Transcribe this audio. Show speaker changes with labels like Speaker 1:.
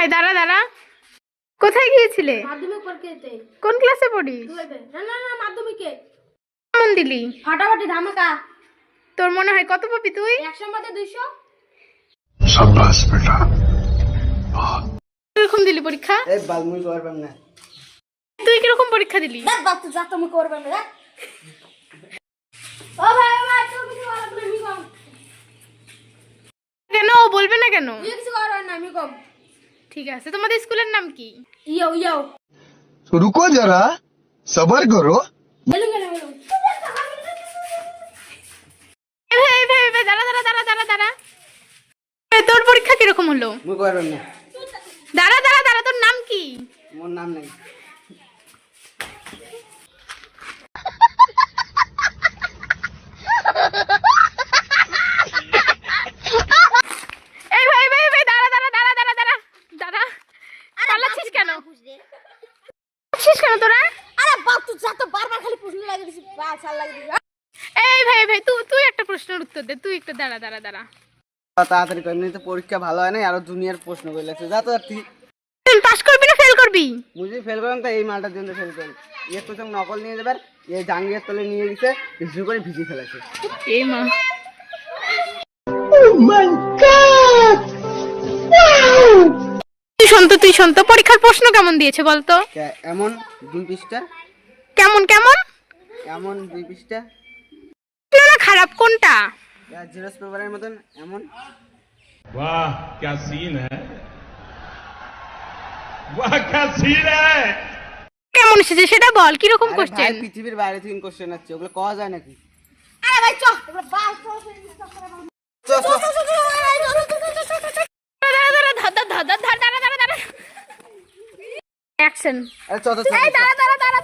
Speaker 1: ভাই দাঁড়া দাঁড়া, কোথায় গিয়েছিলে?
Speaker 2: মাধ্যমিক পরীক্ষা দিতে।
Speaker 1: কোন ক্লাসে পড়িস?
Speaker 2: না না না, মাধ্যমিকে।
Speaker 1: কেমন দিলি?
Speaker 2: ফাটাফাটি ধামাকা।
Speaker 1: তোর মনে হয় কত পাবি তুই?
Speaker 2: 100 মধ্যে 200।
Speaker 3: शाबाश बेटा।
Speaker 1: কিরকম দিলি পরীক্ষা?
Speaker 4: এই বাল মুই করবাম না।
Speaker 1: তুই কিরকম পরীক্ষা দিলি?
Speaker 2: দেখ বাপ, তুই যা তুমি করবে না। ও ভাই তুই কিছু বলবি না, আমি কম।
Speaker 1: কেন বলবে না কেন?
Speaker 2: তুই কিছু করবে না, আমি কম।
Speaker 1: ঠিক আছে, তোমাদের স্কুলের নাম কি?
Speaker 2: ইয়ো ইয়ো।
Speaker 3: तो रुको जरा, सबर करो।
Speaker 2: গেলু গেলু গেলু।
Speaker 1: ভাই দাঁড়া দাঁড়া দাঁড়া দাঁড়া দাঁড়া, তোর পরীক্ষা কিরকম হলো?
Speaker 4: মুই করবাম না।
Speaker 1: দাঁড়া দাঁড়া দাঁড়া, তোর নাম কি?
Speaker 4: মোর নাম নাই।
Speaker 1: এই ভাই দাঁড়া দাঁড়া দাঁড়া দাঁড়া দাঁড়া দাঁড়া, পালাচ্ছিস কেন? পালাচ্ছিস কেন তোরা?
Speaker 2: আরে বাপ, তুই যা তো বারবার খালি প্রশ্ন লাগিয়ে দিছিস, বাল চাল লাগিয়ে দিছিস।
Speaker 1: এই ভাই তুই একটা প্রশ্নের উত্তর দে, তুই একটু দাঁড়া দাঁড়া দাঁড়া।
Speaker 4: তাড়াতাড়ি কর, তো পরীক্ষা ভালো হয় না, আরো দুনিয়ার প্রশ্ন করে লাগছে। যা তো তুই
Speaker 1: তুই পাস করবি না ফেল করবি?
Speaker 4: মুই ফেল করলাম, তো এই মালটার জন্য ফেল করি। এর তো নকল নিয়ে যাবার, এই জাঙ্গিয়ার তলে নিয়ে গেছে, ভিজু করে ভিজি ফেলেছে।
Speaker 1: এই মা, তুই শুনতো পরীক্ষার প্রশ্ন কেমন দিয়েছে বলতো?
Speaker 4: এমন 2 পৃষ্ঠা,
Speaker 1: কেমন কেমন?
Speaker 4: এমন 2 পৃষ্ঠা,
Speaker 1: না খারাপ কোনটা?
Speaker 4: জিরোস পেপারের মতন এমন।
Speaker 5: वाह क्या सीन है, वाह क्या सीन है।
Speaker 1: কেমন এসেছে সেটা বল, কিরকম
Speaker 4: আরে
Speaker 1: কোশ্চেন?
Speaker 4: ভাই, পৃথিবীর বাইরে থেকে কোশ্চেন আসছে, ওগুলো কওয়া যায় নাকি?
Speaker 2: আরে ভাই চ, এগুলো বাল চল চল
Speaker 1: অ্যাকশন।
Speaker 4: আরে চল চল
Speaker 2: এই দাঁড়া দাঁড়া দাঁড়া